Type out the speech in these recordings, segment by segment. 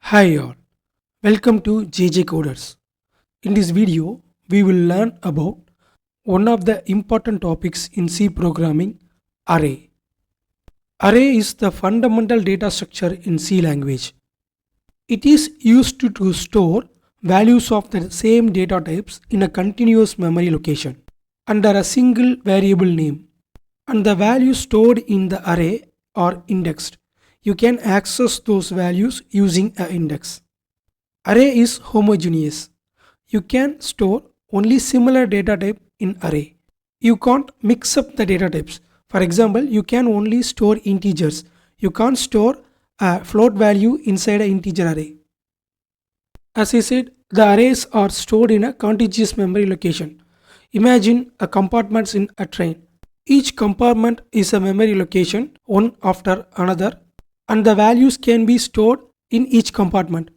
Hi all, welcome to JJ Coders. In this video, we will learn about one of the important topics in C programming, array. Array is the fundamental data structure in C language. It is used to store values of the same data types in a continuous memory location under a single variable name. And the values stored in the array are indexed. You can access those values using an index. Array is homogeneous. You can store only similar data type in array. You can't mix up the data types. For example, you can only store integers. You can't store a float value inside an integer array. As I said, the arrays are stored in a contiguous memory location. Imagine a compartments in a train. Each compartment is a memory location, one after another, and the values can be stored in each compartment.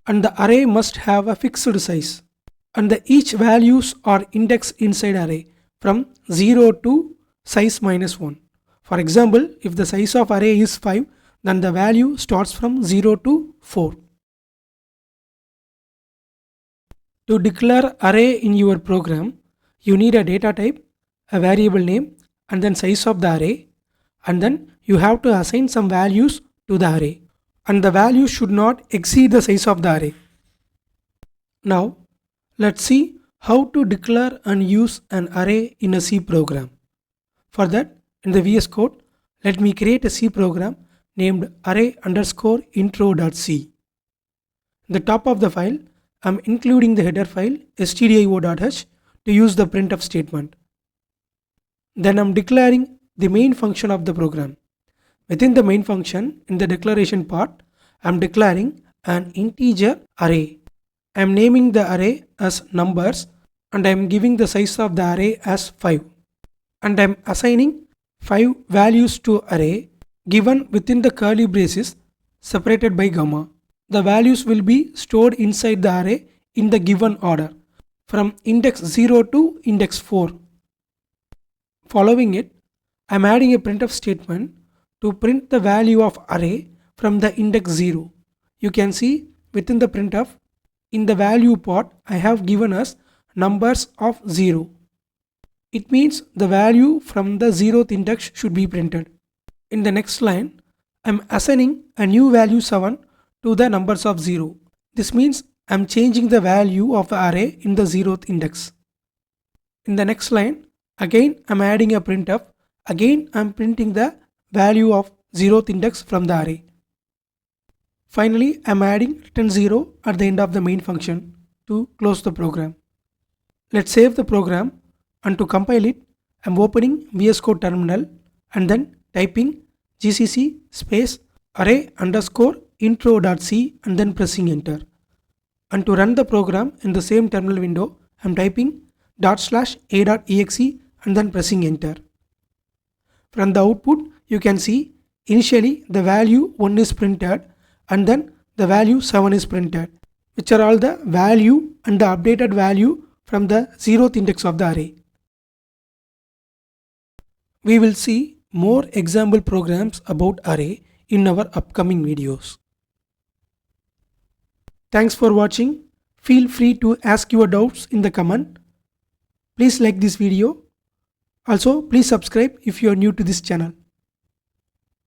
And the array must have a fixed size. And each values are indexed inside array from 0 to size minus 1. For example, if the size of array is 5, then the value starts from 0 to 4. To declare array in your program, you need a data type, a variable name, and then size of the array, and then you have to assign some values to the array, and the value should not exceed the size of the array. Now, let's see how to declare and use an array in a C program. For that, in the VS Code, let me create a C program named array_intro.c. In the top of the file, I'm including the header file stdio.h to use the printf statement. Then I'm declaring the main function of the program. Within the main function, in the declaration part, I'm declaring an integer array. I'm naming the array as numbers and I'm giving the size of the array as 5. And I'm assigning 5 values to array given within the curly braces separated by gamma. The values will be stored inside the array in the given order from index 0 to index 4. Following it, I'm adding a printf statement to print the value of array from the index 0. You can see within the printf, in the value part, I have given us numbers of 0. It means the value from the 0th index should be printed. In the next line, I'm assigning a new value 7 to the numbers of 0. This means I'm changing the value of the array in the 0th index. In the next line, again I'm adding a printf. Again I'm printing the value of 0th index from the array. Finally, I'm adding return 0 at the end of the main function to close the program. Let's save the program, and to compile it, I'm opening VS Code terminal and then typing gcc space array_intro.c and then pressing enter. And to run the program in the same terminal window, I'm typing /a.exe and then pressing enter. From the output, you can see initially the value 1 is printed and then the value 7 is printed, which are all the value and the updated value from the 0th index of the array. We will see more example programs about array in our upcoming videos. Thanks for watching. Feel free to ask your doubts in the comment. Please like this video. Also, please subscribe if you are new to this channel.